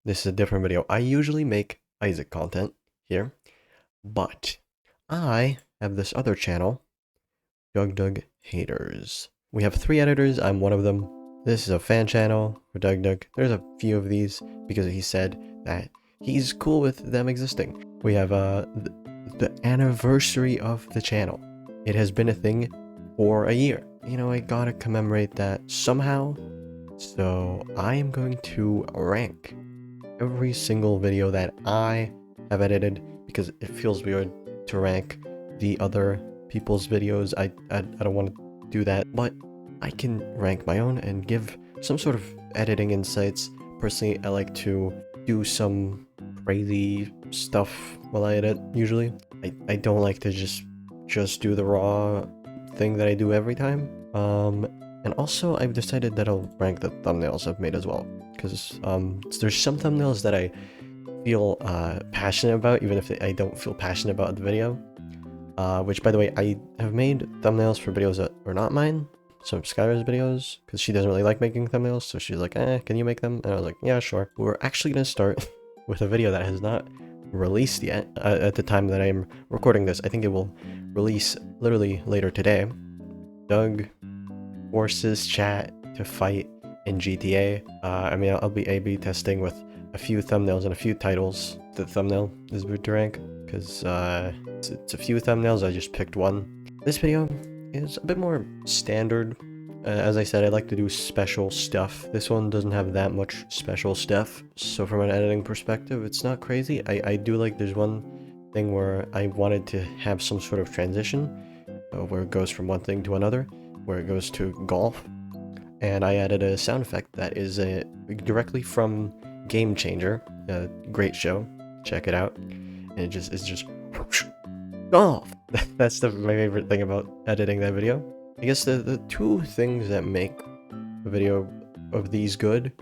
This is a different video. I usually make Isaac content here, but I have this other channel, DougDoug HATERS. We have 3 editors, I'm one of them. This is a fan channel for DougDoug. There's a few of these because he said that he's cool with them existing. We have the anniversary of the channel. It has been a thing for a year. You know, I gotta commemorate that somehow. So I am going to rank every single video that I have edited because it feels weird to rank the other people's videos. I don't want to do that, but I can rank my own and give some sort of editing insights. Personally, I like to do some crazy stuff while I edit usually. I don't like to just do the raw thing that I do every time. And also I've decided that I'll rank the thumbnails I've made as well, because there's some thumbnails that I feel passionate about, even if I don't feel passionate about the video. Which, by the way, I have made thumbnails for videos that were not mine, some Skyrim's videos, because she doesn't really like making thumbnails, so she's like, can you make them? And I was like, yeah, sure. We're actually going to start with a video that has not released yet at the time that I'm recording this. I think it will release literally later today. Doug forces chat to fight in GTA. I mean, I'll be A/B testing with a few thumbnails and a few titles. The thumbnail is good to rank because it's a few thumbnails. I just picked one. This video is a bit more standard. As I said, I like to do special stuff. This one doesn't have that much special stuff. So from an editing perspective, it's not crazy. I do like, there's one thing where I wanted to have some sort of transition where it goes from one thing to another, where it goes to golf. And I added a sound effect that is directly from Game Changer, a great show. Check it out. And it's just golf. That's my favorite thing about editing that video. I guess the two things that make a video of these good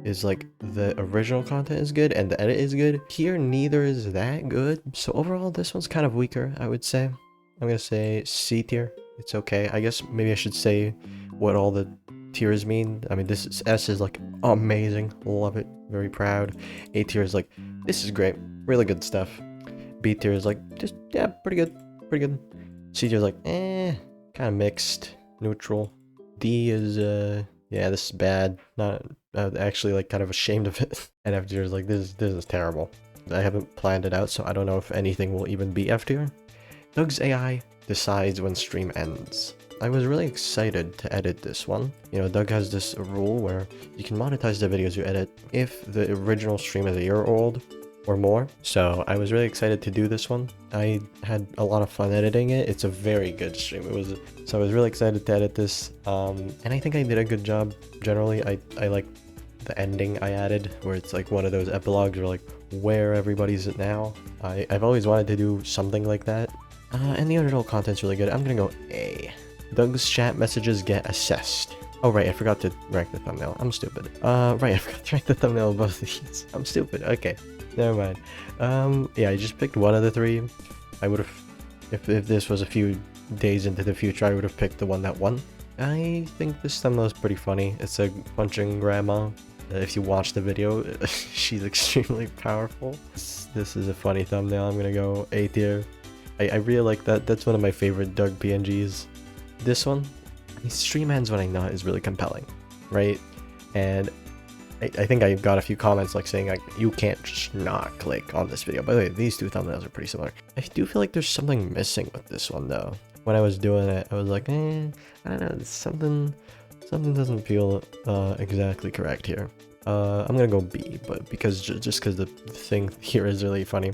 is like the original content is good and the edit is good. Here, neither is that good. So overall, this one's kind of weaker, I would say. I'm gonna say C tier. It's okay. I guess maybe I should say what all the tiers mean. I mean, this is, S is like amazing, love it, very proud. A tier is like, this is great, really good stuff. B tier is like, just, yeah, pretty good. C tier is like, kind of mixed, neutral. D is, yeah, this is bad, not, actually like kind of ashamed of it. And F tier is like, this is terrible. I haven't planned it out, so I don't know if anything will even be F tier. Doug's AI decides when stream ends. I was really excited to edit this one. You know, Doug has this rule where you can monetize the videos you edit if the original stream is a year old or more. So I was really excited to do this one. I had a lot of fun editing it. It's a very good stream. So I was really excited to edit this. And I think I did a good job. Generally, I like the ending I added, where it's like one of those epilogues or like where everybody's at now. I've always wanted to do something like that. And the original content's really good. I'm gonna go A. Doug's chat messages get assessed. Oh right, I forgot to rank the thumbnail. I'm stupid. Right, I forgot to rank the thumbnail of both of these. I'm stupid. Okay, never mind. Yeah, I just picked one of the 3. I would have, if this was a few days into the future, I would have picked the one that won. I think this thumbnail is pretty funny. It's a punching grandma. If you watch the video, she's extremely powerful. This is a funny thumbnail. I'm gonna go A tier. I really like that. That's one of my favorite Doug PNGs. This one, stream ends when I know is really compelling, right? And I think I got a few comments like saying like, you can't just not click on this video. By the way, these 2 thumbnails are pretty similar. I do feel like there's something missing with this one though. When I was doing it, I was like, I don't know, something doesn't feel exactly correct here. I'm gonna go B, but because just because the thing here is really funny.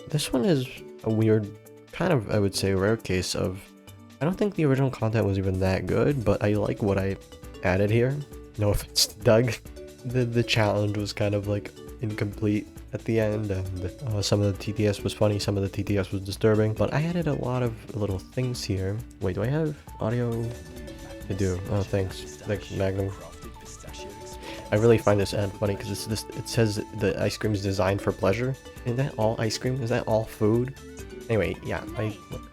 This one is a weird, kind of, I would say, rare case of, I don't think the original content was even that good, but I like what I added here. No offense to Doug. The challenge was kind of like incomplete at the end, and some of the TTS was funny, some of the TTS was disturbing, but I added a lot of little things here. Wait, do I have audio? I do. Oh, thanks, Magnum. I really find this ad funny because it says the ice cream is designed for pleasure. Is that all ice cream? Is that all food? Anyway, yeah,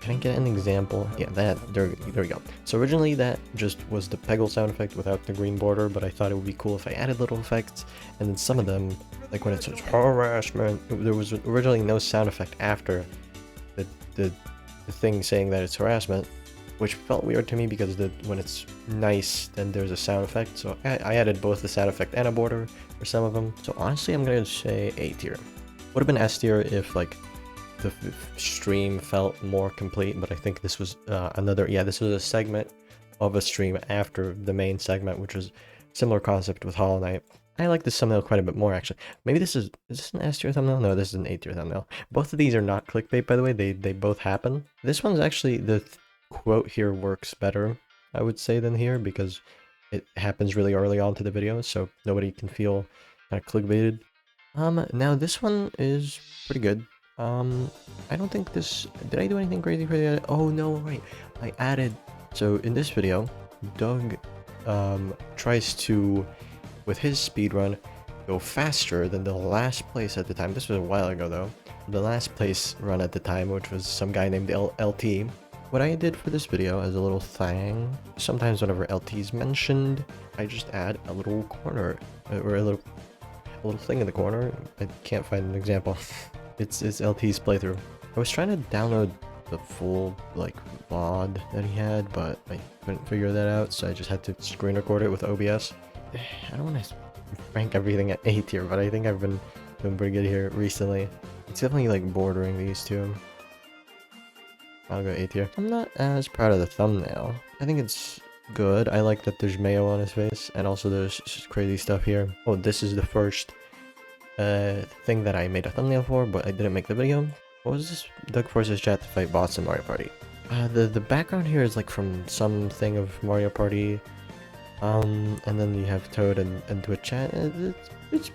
can I get an example? Yeah, there we go. So originally that just was the Peggle sound effect without the green border, but I thought it would be cool if I added little effects, and then some of them, Like when it says harassment, there was originally no sound effect after the, the, the thing saying that it's harassment, which felt weird to me because when it's nice, then there's a sound effect. So I added both the sound effect and a border for some of them. So honestly, I'm gonna say A tier. Would have been S tier if like the stream felt more complete, but I think this was this was a segment of a stream after the main segment, which was similar concept with Hollow Knight. I like this thumbnail quite a bit more, actually. Maybe is this an S tier thumbnail? No, this is an A tier thumbnail. Both of these are not clickbait, by the way. They both happen. This one's actually, the quote here works better, I would say, than here, because it happens really early on to the video, so nobody can feel kind of clickbaited. Now this one is pretty good. I don't think this... Did I do anything crazy for the edit? Oh, no, right. I added... So in this video, Doug tries to, with his speedrun, go faster than the last place at the time. This was a while ago, though. The last place run at the time, which was some guy named LT. What I did for this video as a little thing, sometimes whenever LT's mentioned, I just add a little corner, or a little thing in the corner. I can't find an example. It's LT's playthrough. I was trying to download the full, like, VOD that he had, but I couldn't figure that out, so I just had to screen record it with OBS. I don't want to rank everything at A tier, but I think I've been doing pretty good here recently. It's definitely, like, bordering these two. I'll go A tier. I'm not as proud of the thumbnail. I think it's good. I like that there's mayo on his face, and also there's crazy stuff here. Oh, this is the first thing that I made a thumbnail for, but I didn't make the video. What was this? Doug forces chat to fight boss in Mario Party. The background here is like from something of Mario Party. And then you have Toad and Twitch chat. It's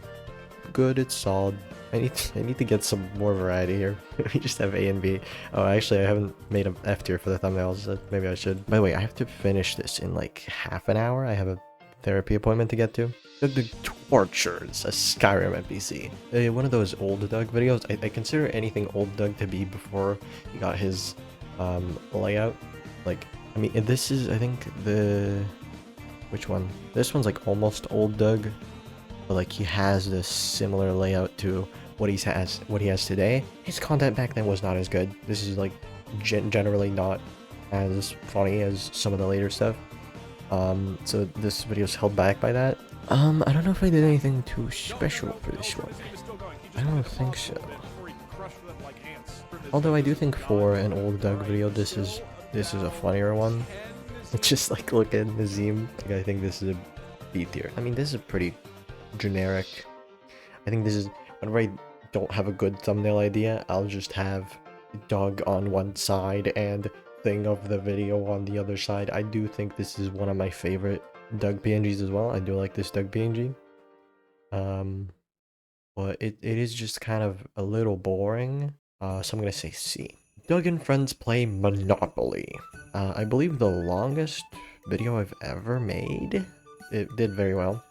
good, it's solid. I need to get some more variety here. We just have A and B. Oh, actually, I haven't made an F tier for the thumbnails, so maybe I should. By the way, I have to finish this in like half an hour. I have a therapy appointment to get to. DougDoug tortures a Skyrim NPC. One of those old Doug videos. I consider anything old Doug to be before he got his layout. Like, I mean, this is, I think, which one? This one's like almost old Doug, but like he has this similar layout to what he has today. His content back then was not as good. This is like generally not as funny as some of the later stuff. So this video's held back by that. I don't know if I did anything too special for this one. I don't think so. Although I do think for an old Doug video, this is a funnier one. It's just like, look at Nazim. Like, I think this is a B tier. I mean, this is pretty generic. I think this is, whenever I don't have a good thumbnail idea, I'll just have Doug on one side and thing of the video on the other side. I do think this is one of my favorite Doug PNGs as well. I do like this Doug PNG. But it is just kind of a little boring. So I'm gonna say C. Doug and friends play Monopoly. I believe the longest video I've ever made. It did very well.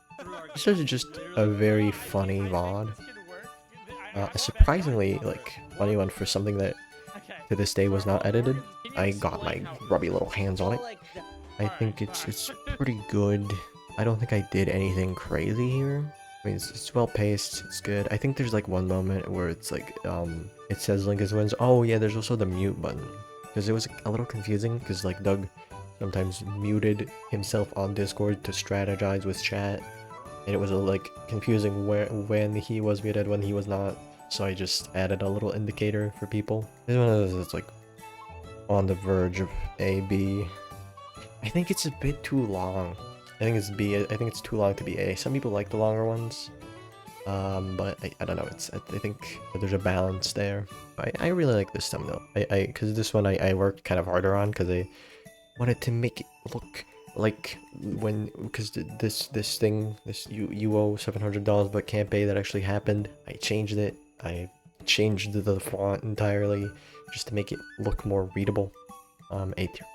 This is just a very funny VOD. A surprisingly, like, funny one for something that to this day was not edited. I got my grubby little hands on it. I think it's pretty good. I don't think I did anything crazy here. I mean, it's well paced, it's good. I think there's like one moment where it's like, it says Linkus wins. Oh yeah, there's also the mute button. Because it was a little confusing, because like Doug sometimes muted himself on Discord to strategize with chat. And it was like confusing when he was muted, when he was not. So I just added a little indicator for people. This one of those that's like on the verge of A, B. I think it's a bit too long. I think it's B. I think it's too long to be A. Some people like the longer ones. But I don't know. I think there's a balance there. I really like this thumbnail. Because this one I worked kind of harder on because I wanted to make it look like because this thing, you owe $700 but can't pay, that actually happened. I changed it. I changed the font entirely just to make it look more readable. A tier.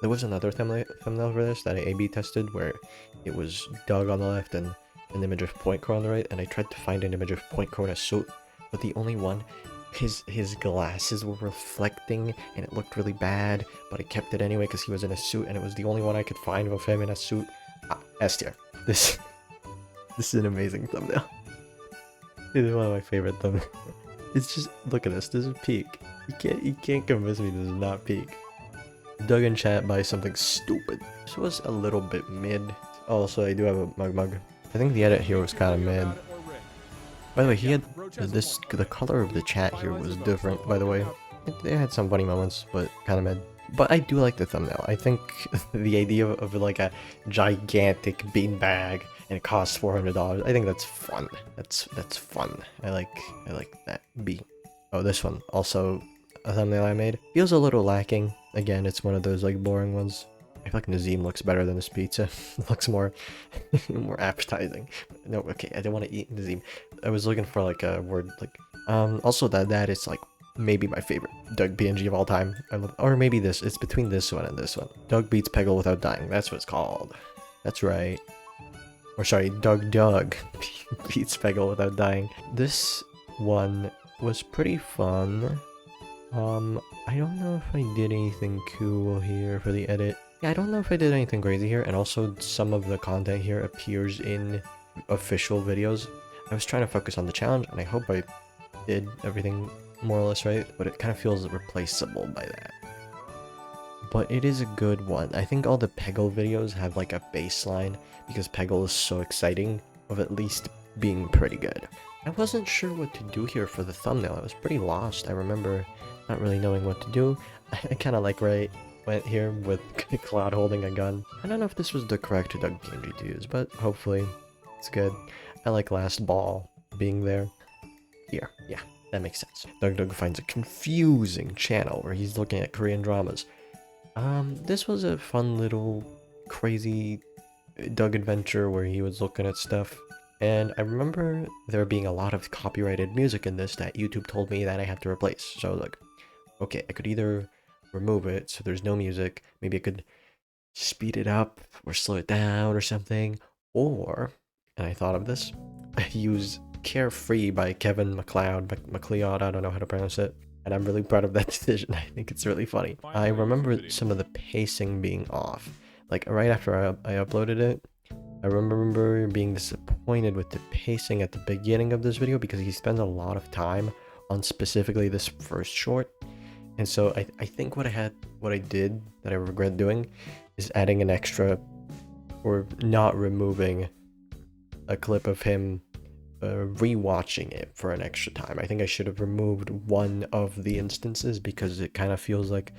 There was another thumbnail for this that I A/B tested where it was Doug on the left and an image of Point Crow on the right, and I tried to find an image of Point Crow in a suit, but the only one, his glasses were reflecting and it looked really bad, but I kept it anyway because he was in a suit and it was the only one I could find of him in a suit. S tier. This is an amazing thumbnail. This is one of my favorite thumbnails. It's just, look at this. This is peak. You can't convince me this is not peak. Doug in chat by something stupid. This was a little bit mid. Also, I do have a mug. I think the edit here was kind of mid. By the way, he had this. The color of the chat here was different. By the way, they had some funny moments, but kind of mid. But I do like the thumbnail. I think the idea of like a gigantic beanbag and it costs $400. I think that's fun. That's fun. I like that. B. Oh, this one also a thumbnail I made. Feels a little lacking. Again, it's one of those like boring ones. I feel like Nazim looks better than this pizza. It looks more more appetizing. No, okay, I don't want to eat Nazim. I was looking for like a word like also that is like maybe my favorite Doug PNG of all time. Or maybe this. It's between this one and this one. Doug beats Peggle without dying. That's what it's called. That's right. Or sorry, DougDoug beats Peggle without dying. This one was pretty fun. I don't know if I did anything cool here for the edit. Yeah, I don't know if I did anything crazy here, and also some of the content here appears in official videos. I was trying to focus on the challenge, and I hope I did everything more or less right, but it kind of feels replaceable by that. But it is a good one. I think all the Peggle videos have like a baseline, because Peggle is so exciting of at least being pretty good. I wasn't sure what to do here for the thumbnail. I was pretty lost. I remember not really knowing what to do. I kind of like went here with Cloud holding a gun. I don't know if this was the correct Doug PNG to use, but hopefully it's good. I like Last Ball being there. Here, yeah, that makes sense. DougDoug finds a confusing channel where he's looking at Korean dramas. This was a fun little crazy Doug adventure where he was looking at stuff. And I remember there being a lot of copyrighted music in this that YouTube told me that I had to replace. So I was like, okay, I could either remove it so there's no music, maybe I could speed it up or slow it down or something, or, and I thought of this, I use Carefree by Kevin MacLeod, I don't know how to pronounce it, and I'm really proud of that decision. I think it's really funny. I remember some of the pacing being off, like right after I uploaded it. I remember being disappointed with the pacing at the beginning of this video because he spends a lot of time on specifically this first short. And so I think what I did that I regret doing is adding an extra, or not removing a clip of him rewatching it for an extra time. I think I should have removed one of the instances because it kind of feels like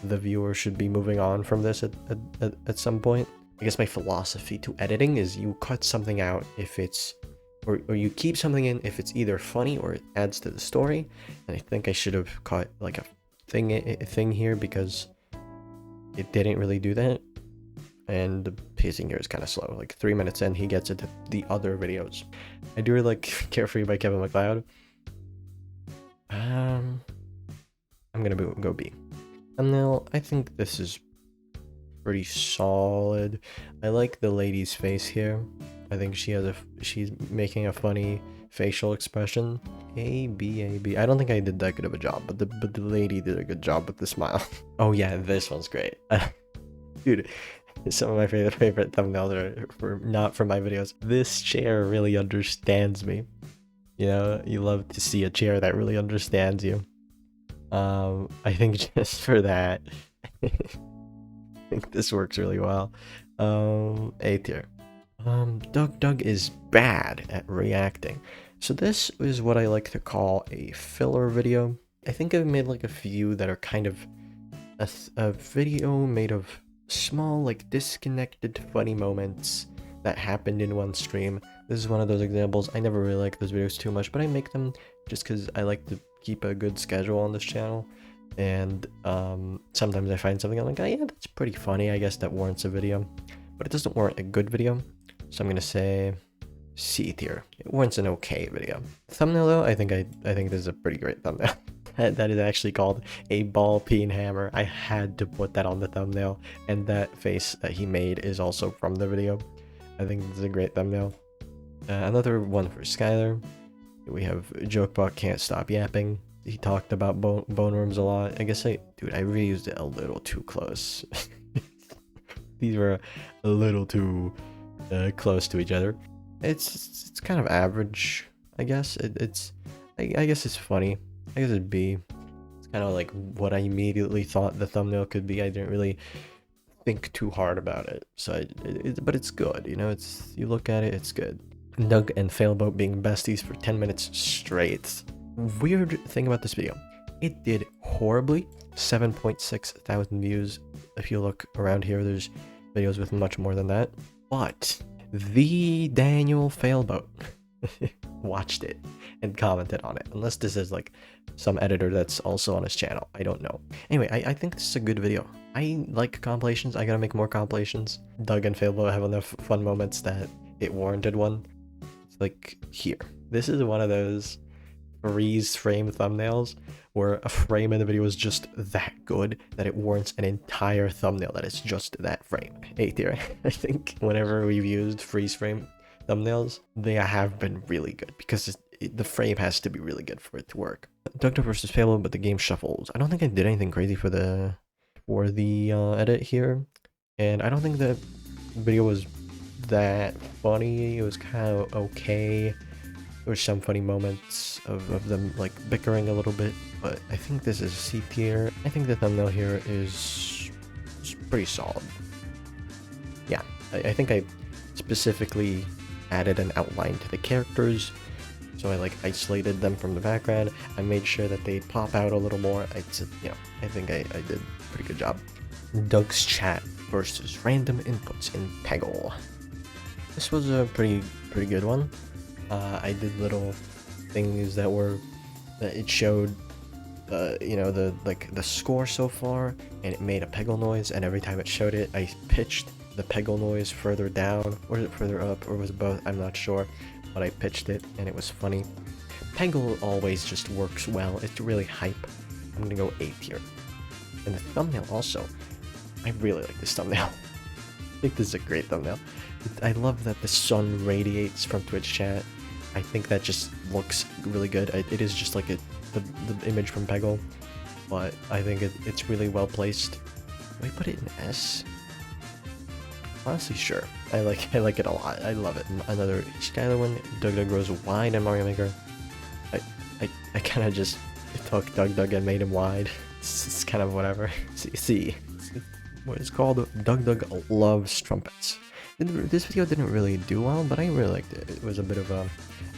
the viewer should be moving on from this at some point. I guess my philosophy to editing is you cut something out if it's, or you keep something in if it's either funny or it adds to the story. And I think I should have cut like a thing here because it didn't really do that. And the pacing here is kind of slow. Like 3 minutes in, he gets into the other videos. I do really like Carefree by Kevin MacLeod. I'm gonna go B. Thumbnail, I think this is pretty solid. I like the lady's face here. I think she's making a funny facial expression. A, B. I don't think I did that good of a job, but the lady did a good job with the smile. Oh yeah, this one's great. Dude, some of my favorite thumbnails are not from my videos. This chair really understands me. You know, you love to see a chair that really understands you. I think just for that, I think this works really well. A tier. DougDoug is bad at reacting. So this is what I like to call a filler video. I think I've made like a few that are kind of a video made of small, like disconnected funny moments that happened in one stream. This is one of those examples. I never really like those videos too much, but I make them just because I like to keep a good schedule on this channel. And sometimes I find something I'm like, oh yeah, that's pretty funny. I guess that warrants a video, but it doesn't warrant a good video. So I'm gonna say C tier. It warrants an okay video. Thumbnail though, I think this is a pretty great thumbnail. That is actually called a ball peen hammer. I had to put that on the thumbnail, and that face that he made is also from the video. I think this is a great thumbnail. Another one for Skylar. We have Jokebot Can't Stop Yapping. He talked about bone worms a lot. I guess I reused it a little too close. These were a little too close to each other. It's kind of average. I guess. I guess it's funny. I guess it'd be. It's kind of like what I immediately thought the thumbnail could be. I didn't really think too hard about it. So, but it's good. You know, you look at it, it's good. Doug and Failboat being besties for 10 minutes straight. Weird thing about this video, it did horribly. 7.6 thousand views. If you look around here, there's videos with much more than that. But the Daniel Failboat watched it and commented on it. Unless this is like some editor that's also on his channel. I don't know. Anyway, I think this is a good video. I like compilations. I gotta make more compilations. Doug and Failboat have enough fun moments that it warranted one. It's like here. This is one of those freeze frame thumbnails where a frame in the video is just that good that it warrants an entire thumbnail that is just that frame. A tier. I think whenever we've used freeze frame thumbnails, they have been really good because the frame has to be really good for it to work. DougDoug versus Peggle, but the game shuffles. I don't think I did anything crazy for the edit here, and I don't think the video was that funny. It was kind of okay. There were some funny moments of them like bickering a little bit, but I think this is C tier. I think the thumbnail here is pretty solid. Yeah, I think I specifically added an outline to the characters, so I like isolated them from the background. I made sure that they pop out a little more. I think I did a pretty good job. Doug's chat versus random inputs in Peggle. This was a pretty good one. I did little things that it showed the score so far, and it made a Peggle noise, and every time it showed it, I pitched the Peggle noise further down, or is it further up, or was it both? I'm not sure, but I pitched it and it was funny. Peggle always just works well. It's really hype. I'm gonna go A tier. And the thumbnail also, I really like this thumbnail. I think this is a great thumbnail. I love that the sun radiates from Twitch chat. I think that just looks really good. It is just like the image from Peggle, but I think it's really well placed. Do I put it in S? Honestly, sure. I like it a lot. I love it. Another Skyrim one. DougDoug grows wide in Mario Maker. I kind of just took DougDoug and made him wide. It's kind of whatever. See, what it's called? DougDoug loves trumpets. This video didn't really do well, but I really liked it. It was a bit of a,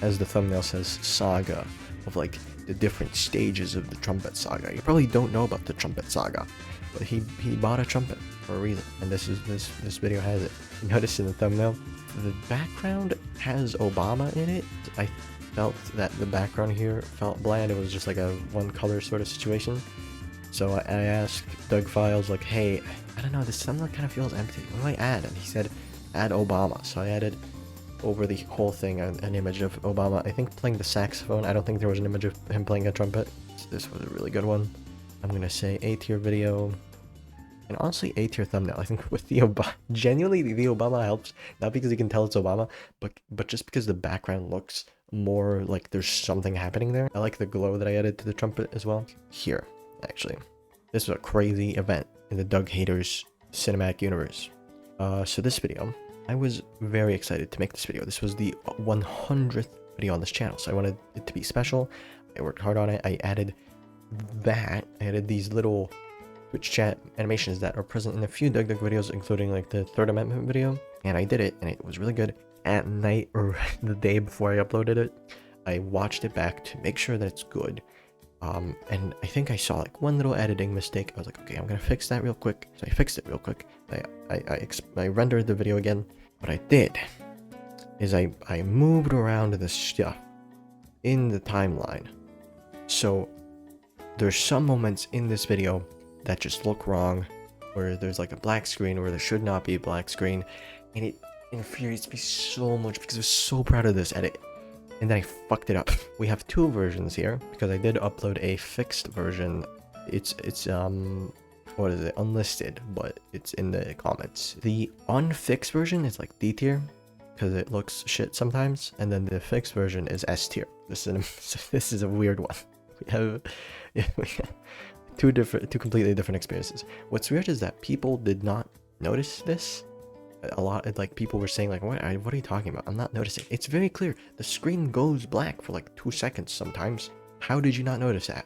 as the thumbnail says, saga of like the different stages of the trumpet saga. You probably don't know about the trumpet saga, but he bought a trumpet for a reason, and this video has it. Notice in the thumbnail, the background has Obama in it. I felt that the background here felt bland. It was just like a one color sort of situation. So I asked Doug Files, like, hey, I don't know, this thumbnail kind of feels empty. What do I add? And he said, add Obama. So I added over the whole thing an image of Obama. I think playing the saxophone. I don't think there was an image of him playing a trumpet. So this was a really good one. I'm gonna say A tier video. And honestly, A tier thumbnail. I think with the Obama, genuinely the Obama helps. Not because you can tell it's Obama, but just because the background looks more like there's something happening there. I like the glow that I added to the trumpet as well. Here, actually. This was a crazy event in the DougDoug HATERS cinematic universe. So this video, I was very excited to make this video. This was the 100th video on this channel, so I wanted it to be special. I worked hard on it. I added these little Twitch chat animations that are present in a few DougDoug videos, including like the Third Amendment video, and I did it, and it was really good. At night, or the day before I uploaded it, I watched it back to make sure that it's good. And I think I saw like one little editing mistake. I was like, okay, I'm gonna fix that real quick. So I fixed it real quick. I rendered the video again. What I did is I moved around the stuff in the timeline. So there's some moments in this video that just look wrong, where there's like a black screen where there should not be a black screen, and it infuriates me so much because I was so proud of this edit. And then I fucked it up. We have two versions here because I did upload a fixed version. It's what is it? Unlisted, but it's in the comments. The unfixed version is like D tier because it looks shit sometimes, and then the fixed version is S tier. This is a weird one. We have two completely different experiences. What's weird is that people did not notice this a lot of, like, people were saying like, what are you talking about? I'm not noticing. It's very clear. The screen goes black for like 2 seconds sometimes. How did you not notice that?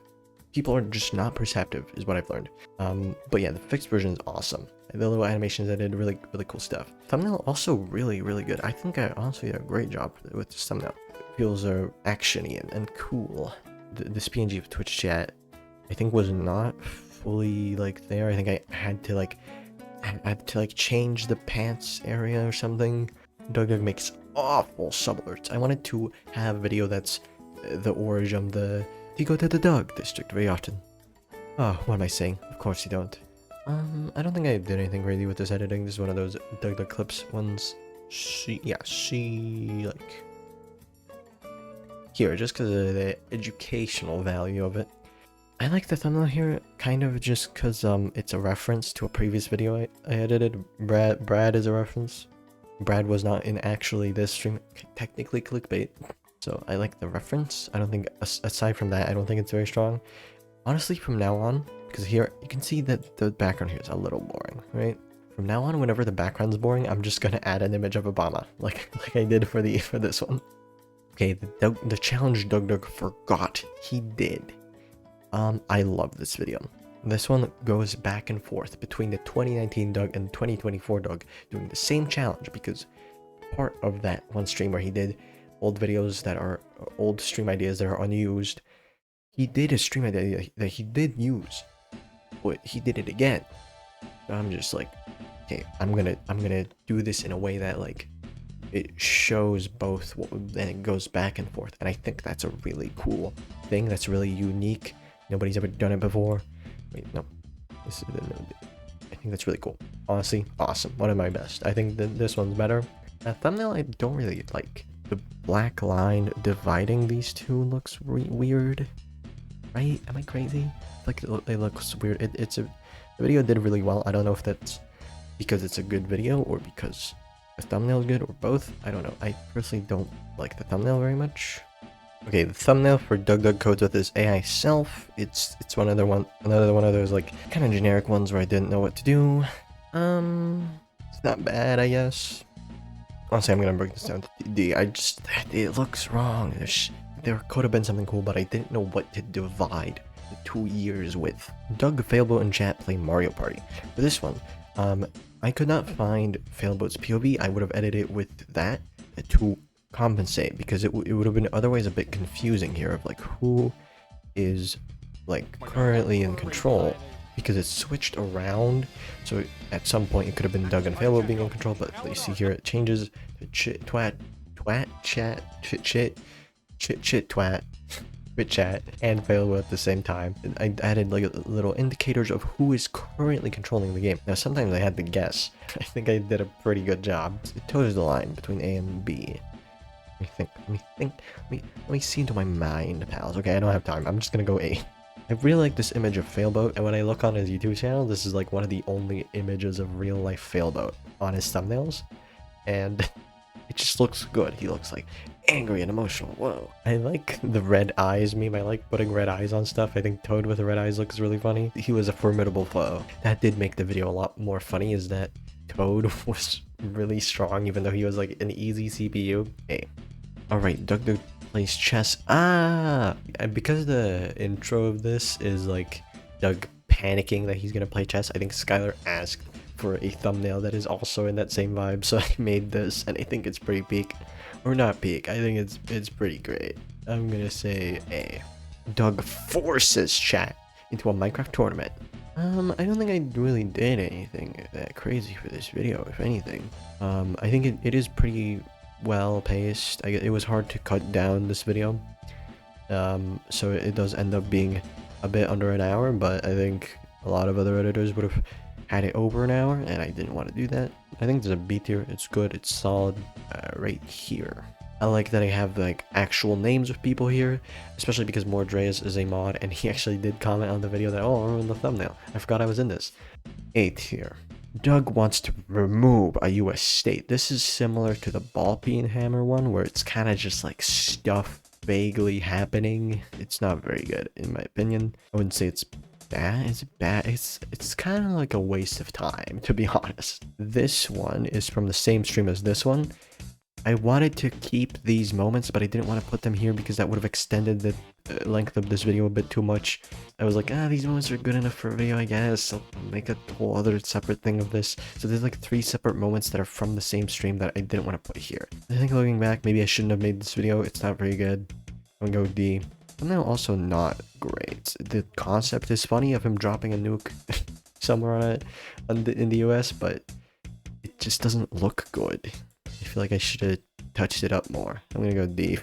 People are just not perceptive, is what I've learned. But yeah, the fixed version is awesome. The little animations I did, really cool stuff. Thumbnail also really good. I think I honestly did a great job with this thumbnail. It feels actiony and cool. This PNG of Twitch chat, I think, was not fully like there. I think I had to like change the pants area or something. DougDoug makes awful sub alerts. I wanted to have a video that's the origin of the you go to the Doug district very often. Oh, what am I saying? Of course you don't. I don't think I did anything crazy with this editing. This is one of those DougDoug clips ones. See, like here, just because of the educational value of it. I like the thumbnail here, kind of just because it's a reference to a previous video I edited. Brad is a reference. Brad was not in actually this stream. Technically clickbait. So I like the reference. I don't think, aside from that, I don't think it's very strong. Honestly, from now on, because here you can see that the background here is a little boring, right? From now on, whenever the background's boring, I'm just gonna add an image of Obama, like I did for this one. Okay, the challenge DougDoug forgot he did. I love this video. This one goes back and forth between the 2019 Doug and 2024 Doug doing the same challenge, because part of that one stream where he did old videos that are old stream ideas that are unused, he did a stream idea that he did use, but he did it again. So I'm just like, okay, I'm gonna do this in a way that like it shows both and it goes back and forth, and I think that's a really cool thing. That's really unique. Nobody's ever done it before. Wait, no. I think that's really cool. Honestly, awesome. One of my best. I think this one's better. That thumbnail I don't really like. The black line dividing these two looks weird. Right? Am I crazy? Like, it looks weird. The video did really well. I don't know if that's because it's a good video or because the thumbnail is good or both. I don't know. I personally don't like the thumbnail very much. Okay, the thumbnail for DougDoug Codes with his AI self. It's another one of those like kind of generic ones where I didn't know what to do. It's not bad, I guess. Honestly, I'm gonna break this down to D. It looks wrong. There could have been something cool, but I didn't know what to divide the 2 years with. Doug, Failboat, and Chat play Mario Party. For this one, I could not find Failboat's POV. I would have edited it with that to compensate, because it would have been otherwise a bit confusing here of like who is like currently in control, because it's switched around. So at some point it could have been Doug and Failboat being in control, but you see here it changes to chit twat chat chit twat with Chat and Failboat at the same time. I added like little indicators of who is currently controlling the game. Now sometimes I had to guess. I think I did a pretty good job. It toes the line between A and B. Let me see into my mind, pals. Okay, I don't have time. I'm just gonna go A. I really like this image of Failboat, and when I look on his YouTube channel, this is like one of the only images of real life Failboat on his thumbnails, and it just looks good. He looks like angry and emotional. Whoa. I like the red eyes meme. I like putting red eyes on stuff. I think Toad with the red eyes looks really funny. He was a formidable foe. That did make the video a lot more funny, is that Toad was really strong, even though he was like an easy CPU. A. Alright, DougDoug plays chess. And because the intro of this is like Doug panicking that he's gonna play chess, I think Skylar asked for a thumbnail that is also in that same vibe, so I made this, and I think it's pretty peak. Or not peak, I think it's pretty great. I'm gonna say A. Doug forces Chat into a Minecraft tournament. I don't think I really did anything that crazy for this video, if anything. I think it is pretty well paced. It was hard to cut down this video, so it does end up being a bit under an hour, but I think a lot of other editors would have had it over an hour, and I didn't want to do that. I think there's a B tier. It's good. It's solid right here. I like that I have like actual names of people here, especially because Mordreas is a mod, and he actually did comment on the video that, oh, I'm in the thumbnail. I forgot I was in this. A tier. Doug wants to remove a US state. This is similar to the ball peen hammer one, where it's kind of just like stuff vaguely happening. It's not very good, in my opinion. I wouldn't say it's bad? Is it bad? It's kind of like a waste of time, to be honest. This one is from the same stream as this one. I wanted to keep these moments, but I didn't want to put them here because that would have extended the length of this video a bit too much. I was like, these moments are good enough for a video, I guess. I'll make a whole other separate thing of this. So there's like 3 separate moments that are from the same stream that I didn't want to put here. I think looking back, maybe I shouldn't have made this video. It's not very good. I'm gonna go D. Thumbnail also not great. The concept is funny of him dropping a nuke somewhere on it in the US, but it just doesn't look good. I feel like I should have touched it up more. I'm gonna go D.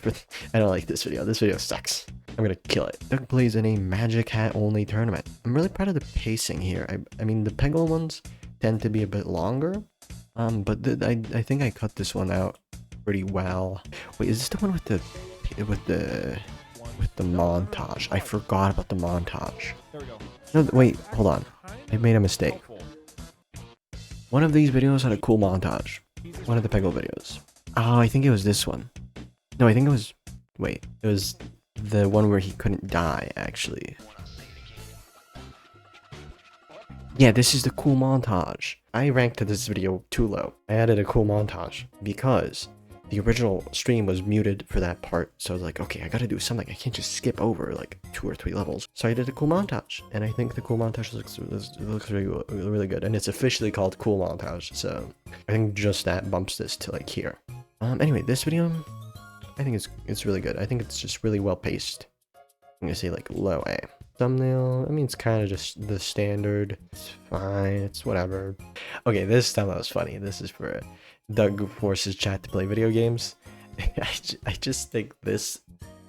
I don't like this video. This video sucks. I'm gonna kill it. Doug plays in a magic hat only tournament. I'm really proud of the pacing here. I mean, the Peggle ones tend to be a bit longer. But I think I cut this one out pretty well. Wait, is this the one with the montage? I forgot about the montage. No, wait, hold on. I made a mistake. One of these videos had a cool montage. One of the Peggle videos. Oh, I think it was this one. No, I think it was... Wait, it was the one where he couldn't die, actually. Yeah, this is the cool montage. I ranked this video too low. I added a cool montage because the original stream was muted for that part. So I was like, okay, I gotta do something. I can't just skip over like 2 or 3 levels. So I did a cool montage, and I think the cool montage looks really good. And it's officially called cool montage. So I think just that bumps this to like here. Anyway, this video, I think it's really good. I think it's just really well paced. I'm gonna say like low A. Thumbnail, I mean, it's kind of just the standard. It's fine, it's whatever. Okay, this thumbnail was funny. This is for Doug forces chat to play video games. I just think this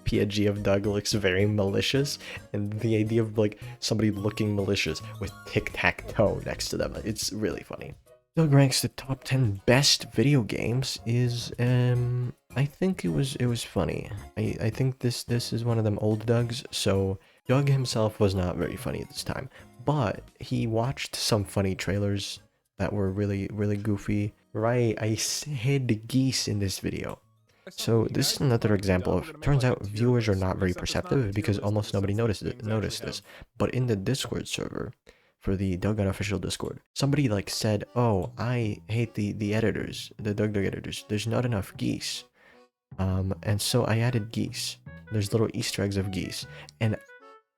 PNG of Doug looks very malicious, and the idea of like somebody looking malicious with tic-tac-toe next to them, it's really funny. Doug ranks the top 10 best video games is I think it was funny. I think this is one of them old Dougs, so Doug himself was not very funny at this time, but he watched some funny trailers that were really goofy. Right, I said geese in this video. So this is another example of, turns out viewers are not very perceptive because almost nobody noticed this. But in the Discord server, for the Doug unofficial Discord, somebody like said, oh, I hate the editors, the DougDoug editors, there's not enough geese. And so I added geese. There's little Easter eggs of geese, and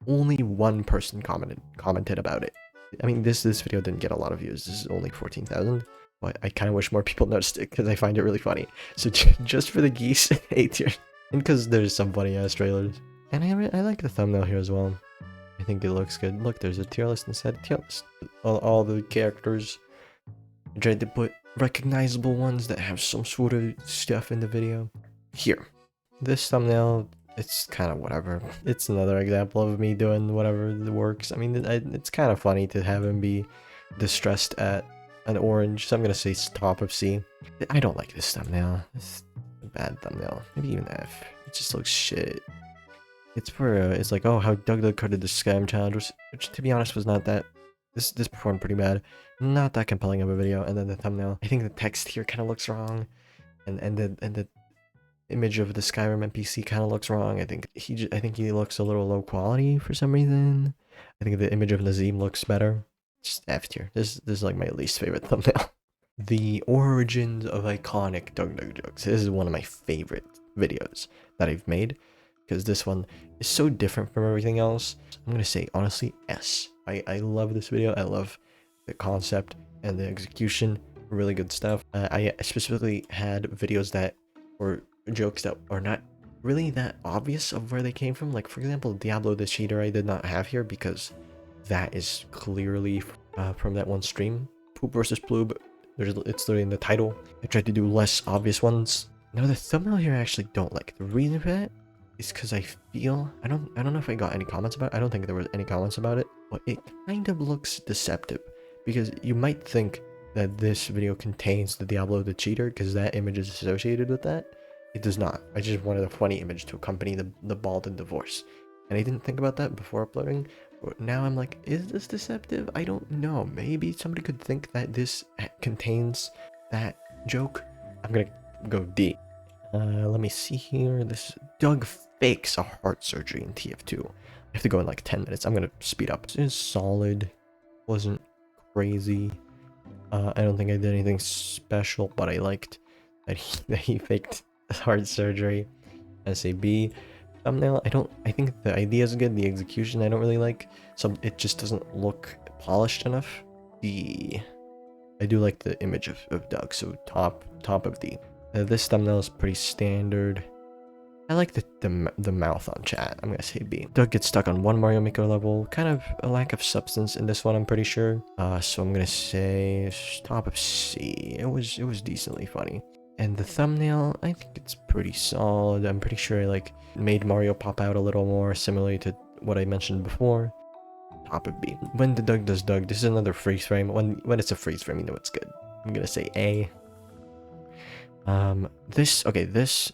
only one person commented about it. I mean, this video didn't get a lot of views. This is only 14,000. But I kind of wish more people noticed it because I find it really funny. So just for the geese, A tier. And because there's some funny ass trailers. And I like the thumbnail here as well. I think it looks good. Look, there's a tier list instead of tier list. All the characters. I tried to put recognizable ones that have some sort of stuff in the video. Here. This thumbnail, it's kind of whatever. It's another example of me doing whatever works. I mean, it's kind of funny to have him be distressed at an orange, so I'm gonna say top of C. I don't like this thumbnail. It's a bad thumbnail. Maybe even F. It just looks shit. It's for it's like, oh, how DougDoug coded the Skyrim challenge, which to be honest was not that. This performed pretty bad. Not that compelling of a video. And then the thumbnail. I think the text here kind of looks wrong, and the image of the Skyrim NPC kind of looks wrong. I think he looks a little low quality for some reason. I think the image of Nazim looks better. Just F tier. This is like my least favorite thumbnail. The origins of iconic DougDoug jokes. This is one of my favorite videos that I've made because this one is so different from everything else. I'm gonna say honestly S. I love this video. I love the concept and the execution. Really good stuff. I specifically had videos that were jokes that are not really that obvious of where they came from. Like for example, Diablo the Cheater I did not have here because that is clearly from that one stream. Poop versus Ploob. It's literally in the title. I tried to do less obvious ones. Now the thumbnail here I actually don't like. The reason for that is because I feel I don't know if I got any comments about it. I don't think there were any comments about it, but it kind of looks deceptive because you might think that this video contains the Diablo the Cheater because that image is associated with that. It does not. I just wanted a funny image to accompany the bald and divorce, and I didn't think about that before uploading. Now I'm like, is this deceptive? I don't know. Maybe somebody could think that this contains that joke. I'm gonna go D. Let me see here. This Doug fakes a heart surgery in TF2. have to go in like 10 minutes. I'm gonna speed up. It's solid. Wasn't crazy. I don't think I did anything special, but I liked that he faked heart surgery. SAB. Thumbnail, I think the idea is good, the execution I don't really like. It just doesn't look polished enough. I do like the image of Doug, so top of D. This thumbnail is pretty standard. I like the mouth on chat. I'm gonna say B. Doug gets stuck on one Mario Maker level. Kind of a lack of substance in this one, I'm pretty sure. So I'm gonna say top of C. It was decently funny. And the thumbnail, I think it's pretty solid. I'm pretty sure I like made Mario pop out a little more, similarly to what I mentioned before. Top of B. When the Doug does Doug, this is another freeze frame. When it's a freeze frame, you know it's good. I'm gonna say A. This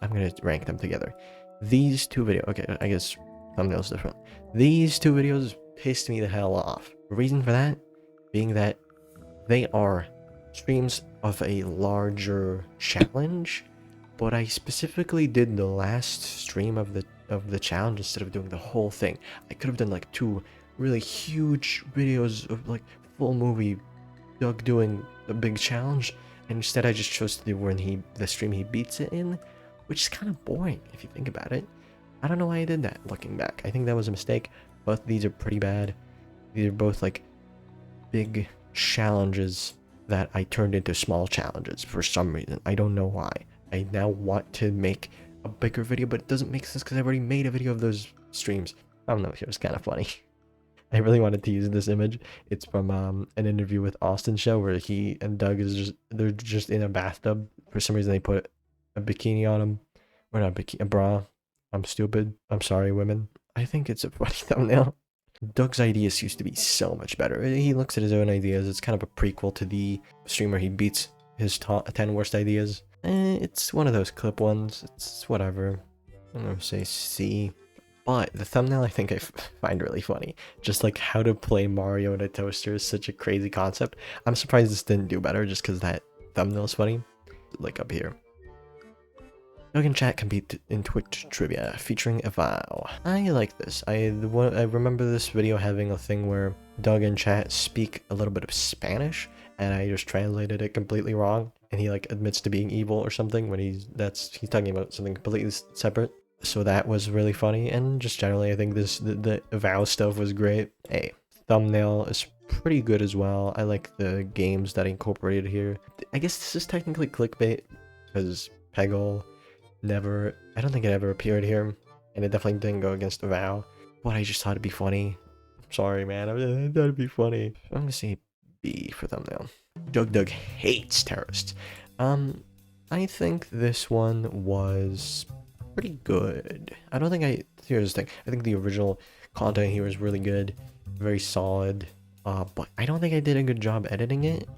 I'm gonna rank them together. These two videos, okay, I guess thumbnail's different. These two videos pissed me the hell off. The reason for that being that they are streams of a larger challenge, but I specifically did the last stream of the challenge instead of doing the whole thing. I could have done like two really huge videos of like full movie Doug doing a big challenge, and instead I just chose to do when the stream he beats it in, which is kind of boring if you think about it. I don't know why I did that looking back. I think that was a mistake. Both these are pretty bad. These are both like big challenges that I turned into small challenges for some reason. I don't know why. I now want to make a bigger video, but it doesn't make sense because I've already made a video of those streams. I don't know, it was kind of funny. I really wanted to use this image. It's from an interview with Austin show where he and Doug they're just in a bathtub. For some reason they put a bikini on him. Or not a bra. I'm stupid. I'm sorry, women. I think it's a funny thumbnail. Doug's ideas used to be so much better. He looks at his own ideas. It's kind of a prequel to the stream where he beats his 10 worst ideas. It's one of those clip ones. It's whatever. I'm gonna say C. But the thumbnail I think I find really funny. Just like how to play Mario in a toaster is such a crazy concept. I'm surprised this didn't do better just because that thumbnail is funny. Like up here. Doug and chat compete in Twitch trivia featuring Avow. I like this. I remember this video having a thing where Doug and chat speak a little bit of Spanish, and I just translated it completely wrong. And he like admits to being evil or something when he's talking about something completely separate. So that was really funny, and just generally I think the Avow stuff was great. Hey, thumbnail is pretty good as well. I like the games that I incorporated here. I guess this is technically clickbait because Peggle I don't think it ever appeared here, and it definitely didn't go against Avow, but I just thought it'd be funny. I'm sorry, man. I thought it'd be funny. I'm gonna say B for thumbnail. DougDoug hates terrorists. I think this one was pretty good. Here's the thing. I think the original content here was really good, very solid, but I don't think I did a good job editing it.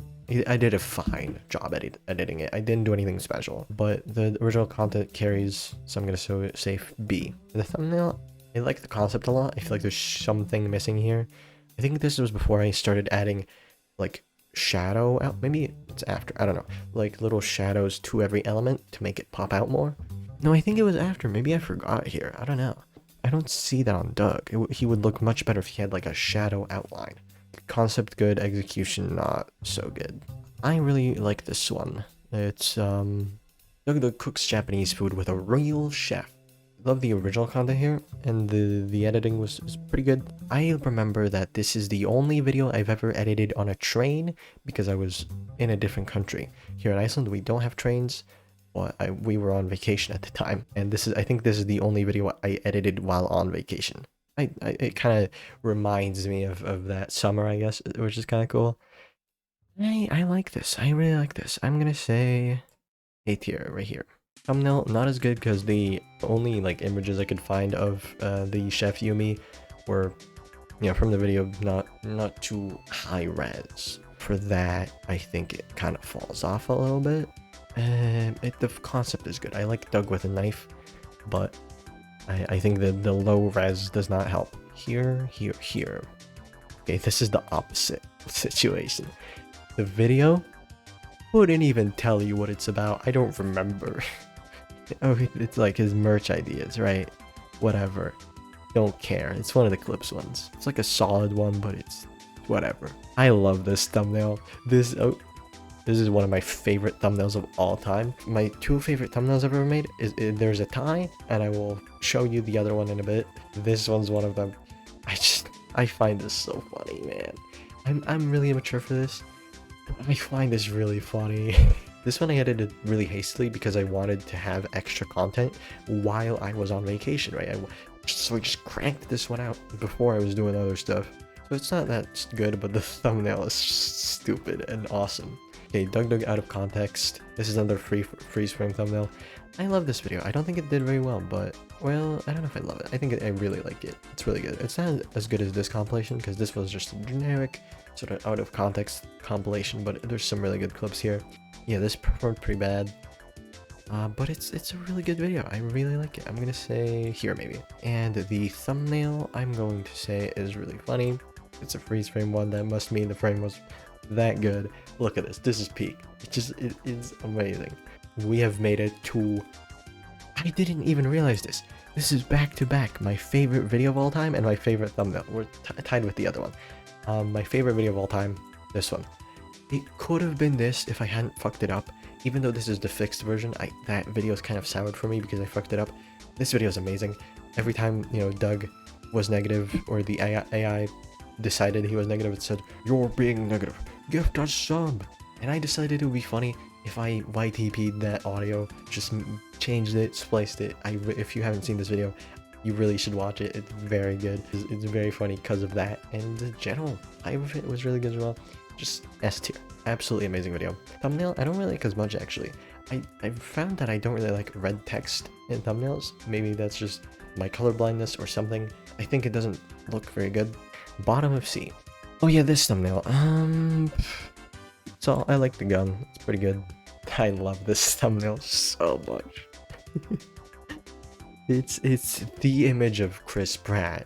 I did a fine job editing it. I didn't do anything special, but the original content carries, so I'm gonna say B. The thumbnail, I like the concept a lot. I feel like there's something missing here. I think this was before I started adding like shadow out. Maybe it's after. I don't know. Like little shadows to every element to make it pop out more. No, I think it was after. Maybe I forgot here. I don't know. I don't see that on Doug. He would look much better if he had like a shadow outline. Concept good, execution not so good. I really like this one. It's DougDoug cooks Japanese food with a real chef. Love the original content here, and the editing was pretty good. I remember that this is the only video I've ever edited on a train because I was in a different country. Here in Iceland we don't have trains, but we were on vacation at the time, and I think this is the only video I edited while on vacation. It kind of reminds me of that summer, I guess, which is kind of cool. I like this. I really like this. I'm gonna say A tier right here. Thumbnail not as good because the only like images I could find of the chef Yumi were, from the video, not too high res. For that, I think it kind of falls off a little bit. The concept is good. I like Doug with a knife, but I think that the low res does not help. Here. Okay, this is the opposite situation. The video wouldn't even tell you what it's about. I don't remember. Oh, it's like his merch ideas, right? Whatever. don't care. It's one of the clips ones. It's like a solid one, but it's whatever. I love this thumbnail. This is one of my favorite thumbnails of all time. My two favorite thumbnails I've ever made is there's a tie, and I will show you the other one in a bit. This one's one of them. I find this so funny, man. I'm really immature for this. I find this really funny. This one I edited really hastily because I wanted to have extra content while I was on vacation, right? So I just cranked this one out before I was doing other stuff. So it's not that good, but the thumbnail is stupid and awesome. Okay, DougDoug out of context. This is another freeze frame thumbnail. I love this video. I don't think it did very well, but, well, I don't know if I love it. I think I really like it. It's really good. It's not as good as this compilation, because this was just a generic, sort of out of context compilation, but there's some really good clips here. Yeah, this performed pretty bad. But it's a really good video. I really like it. I'm gonna say here maybe. And the thumbnail I'm going to say is really funny. It's a freeze frame one. That must mean the frame was that good. Look at this. This is peak. It is amazing. We have made it to... I didn't even realize this. This is back to back my favorite video of all time and my favorite thumbnail. We're tied with the other one. My favorite video of all time, this one. It could have been this if I hadn't fucked it up. Even though this is the fixed version, that video is kind of soured for me because I fucked it up. This video is amazing. Every time, you know, Doug was negative, or the AI decided he was negative, it said, "You're being negative. Gift us sub." And I decided it would be funny if I YTP'd that audio, just changed it, spliced it. If you haven't seen this video, you really should watch it. It's very good. It's very funny because of that. And the general vibe of it was really good as well. Just S tier. Absolutely amazing video. Thumbnail, I don't really like as much actually. I've found that I don't really like red text in thumbnails. Maybe that's just my color blindness or something. I think it doesn't look very good. Bottom of C. Oh yeah, this thumbnail. So I like the gun. It's pretty good. I love this thumbnail so much. It's the image of Chris Pratt,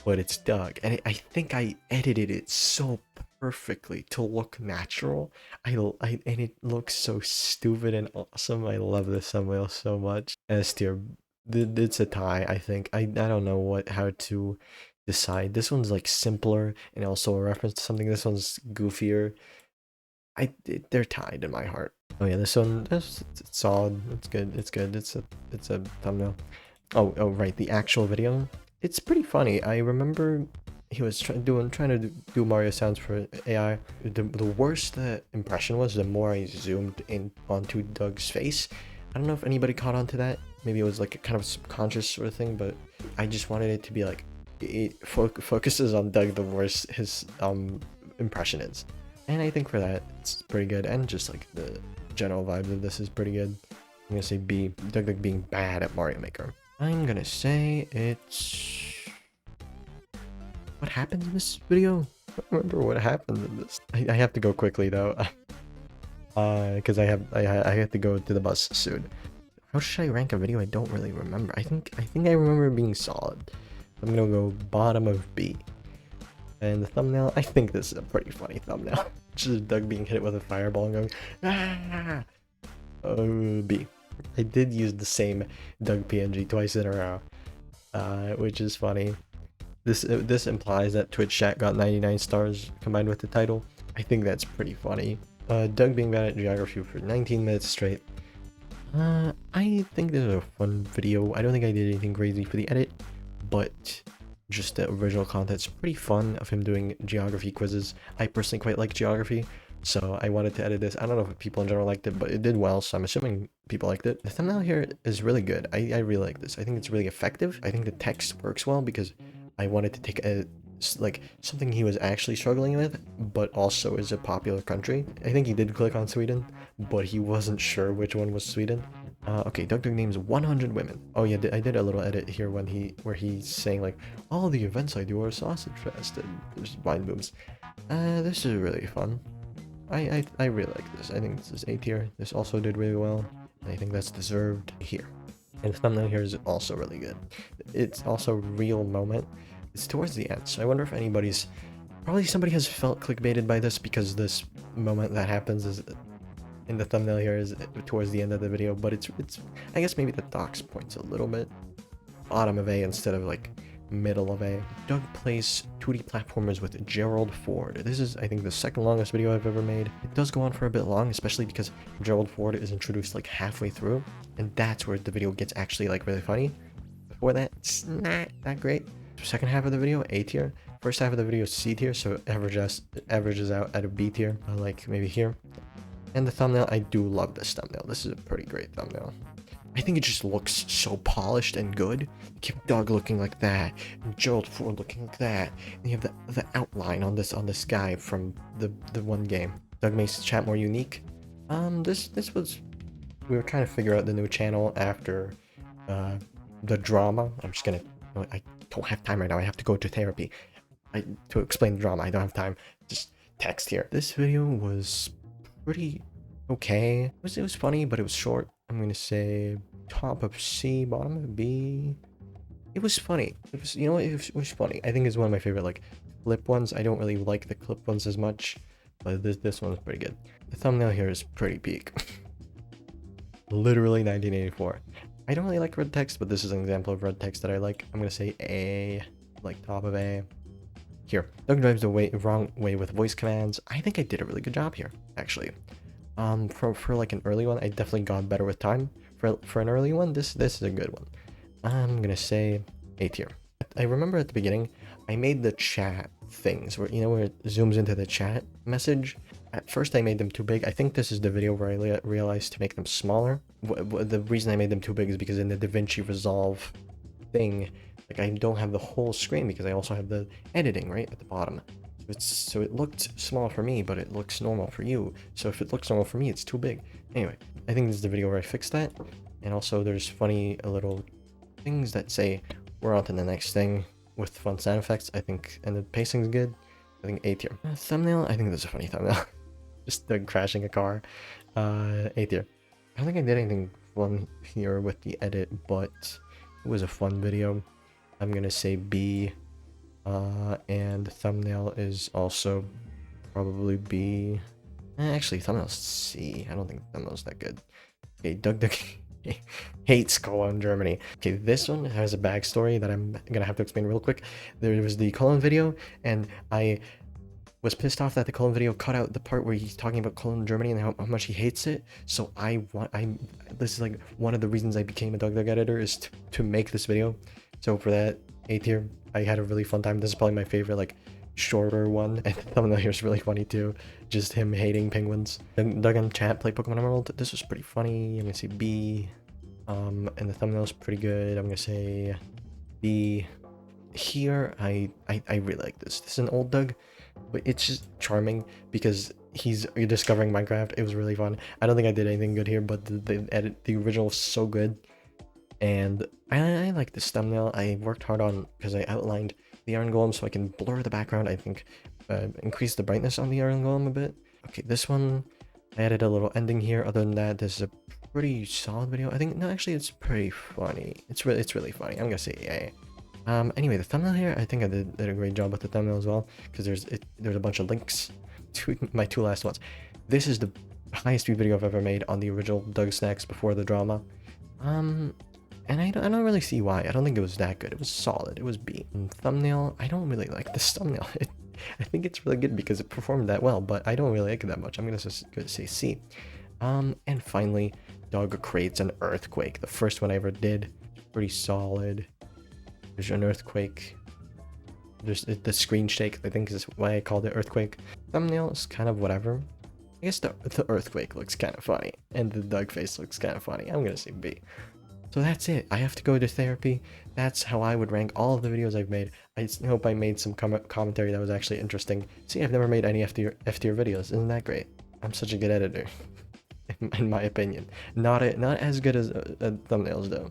but it's Doug, and I think I edited it so perfectly to look natural. And it looks so stupid and awesome. I love this thumbnail so much. S tier. It's a tie, I think. I don't know how to decide. This one's like simpler and also a reference to something. This one's goofier. They're tied in my heart. Oh yeah, this one, it's solid. It's good. It's good. It's a thumbnail. Oh right, the actual video. It's pretty funny. I remember he was trying to do Mario sounds for AI. The worse the impression was, the more I zoomed in onto Doug's face. I don't know if anybody caught on to that. Maybe it was like a kind of subconscious sort of thing, but I just wanted it to be like, it focuses on Doug the worse his impression is. And I think for that, it's pretty good. And just like the general vibe of this is pretty good. I'm gonna say B. DougDoug being bad at Mario Maker. I'm gonna say it's... What happened in this video? I don't remember what happened in this. I have to go quickly though. Because I have to go to the bus soon. How should I rank a video? I don't really remember. I think I remember being solid. I'm gonna go bottom of B. And the thumbnail, I think this is a pretty funny thumbnail. Just Doug being hit with a fireball and going, ah! Oh, B. I did use the same Doug PNG twice in a row, which is funny. This implies that Twitch chat got 99 stars combined with the title. I think that's pretty funny. Doug being bad at geography for 19 minutes straight. I think this is a fun video. I don't think I did anything crazy for the edit, but just the original content's pretty fun of him doing geography quizzes. I personally quite like geography, so I wanted to edit this. I don't know if people in general liked it, but it did well, so I'm assuming people liked it. The thumbnail here is really good. I really like this. I think it's really effective. I think the text works well because I wanted to take something he was actually struggling with, but also is a popular country. I think he did click on Sweden, but he wasn't sure which one was Sweden. Okay, DougDoug names 100 women. Oh yeah, I did a little edit here where he's saying like, all the events I do are sausage fest and there's wine booms. This is really fun. I really like this. I think this is A tier. This also did really well. I think that's deserved here. And the thumbnail here is also really good. It's also a real moment. It's towards the end, so I wonder if probably somebody has felt clickbaited by this, because this moment that happens is in the thumbnail here is towards the end of the video, but it's I guess maybe the docs points a little bit. Bottom of A instead of like middle of A. Doug plays 2D platformers with Gerald Ford. This is, I think, the second longest video I've ever made. It does go on for a bit long, especially because Gerald Ford is introduced like halfway through, and that's where the video gets actually like really funny. Before that, it's not that great. Second half of the video, A tier. First half of the video, C tier, so it averages out at a B tier, like maybe here. And the thumbnail, I do love this thumbnail. This is a pretty great thumbnail. I think it just looks so polished and good. Keep Doug looking like that, and Gerald Ford looking like that, and you have the outline on this guy from the one game. Doug makes the chat more unique. This was, we were trying to figure out the new channel after the drama. I'm just gonna, I don't have time right now. I have to go to therapy. To explain the drama, I don't have time. Just text here. This video was pretty okay. It was funny, but it was short. I'm gonna say top of C, bottom of B. It was funny. It was, you know, it was funny. I think it's one of my favorite like clip ones. I don't really like the clip ones as much, but this one was pretty good. The thumbnail here is pretty peak. Literally 1984. I don't really like red text, but this is an example of red text that I like. I'm gonna say A, like top of A. Here, Doug drives the wrong way with voice commands. I think I did a really good job here, actually. For like an early one, I definitely got better with time. For an early one, this is a good one. I'm gonna say A tier. I remember at the beginning, I made the chat things where, you know, where it zooms into the chat message. At first, I made them too big. I think this is the video where I realized to make them smaller. The reason I made them too big is because in the DaVinci Resolve thing, like I don't have the whole screen because I also have the editing right at the bottom. So it looked small for me, but it looks normal for you. So if it looks normal for me, it's too big. Anyway, I think this is the video where I fixed that. And also there's funny little things that say we're on to the next thing with fun sound effects. I think, and the pacing's good. I think A tier. Thumbnail, I think this is a funny thumbnail. Just crashing a car. A tier. I don't think I did anything fun here with the edit, but it was a fun video. I'm gonna say B. And thumbnail is also probably B. Actually, thumbnail's C. I don't think thumbnail's that good. Okay, DougDoug hates Cologne, Germany. Okay, this one has a backstory that I'm gonna have to explain real quick. There was the Cologne video, and I was pissed off that the Cologne video cut out the part where he's talking about Cologne, Germany, and how much he hates it. So this is like one of the reasons I became a DougDoug editor, is to make this video. So for that, A tier. I had a really fun time. This is probably my favorite, like, shorter one. And the thumbnail here is really funny too. Just him hating penguins. And Doug on chat, play Pokemon Emerald. This was pretty funny. I'm gonna say B. And the thumbnail's pretty good. I'm gonna say B. Here, I really like this. This is an old Doug, but it's just charming because you're discovering Minecraft. It was really fun. I don't think I did anything good here, but the original is so good. And I like this thumbnail. I worked hard on, because I outlined the iron golem so I can blur the background. I think increase the brightness on the iron golem a bit. Okay, this one, I added a little ending here. Other than that, this is a pretty solid video. I think, no, actually, it's pretty funny. It's really funny. I'm gonna say A. Anyway, the thumbnail here, I think I did a great job with the thumbnail as well, because there's a bunch of links to my two last ones. This is the highest view video I've ever made on the original Doug Snacks before the drama. And I don't really see why. I don't think it was that good. It was solid. It was B. And thumbnail, I don't really like this thumbnail. I think it's really good because it performed that well, but I don't really like it that much. I'm gonna say C. And finally, Doug creates an earthquake. The first one I ever did. Pretty solid. There's an earthquake. There's the screen shake, I think is why I called it earthquake. Thumbnail is kind of whatever. I guess the earthquake looks kind of funny. And the Doug face looks kind of funny. I'm gonna say B. So that's it. I have to go to therapy. That's how I would rank all of the videos I've made. I hope I made some commentary that was actually interesting. See, I've never made any F tier videos. Isn't that great? I'm such a good editor, in my opinion. Not as good as thumbnails though.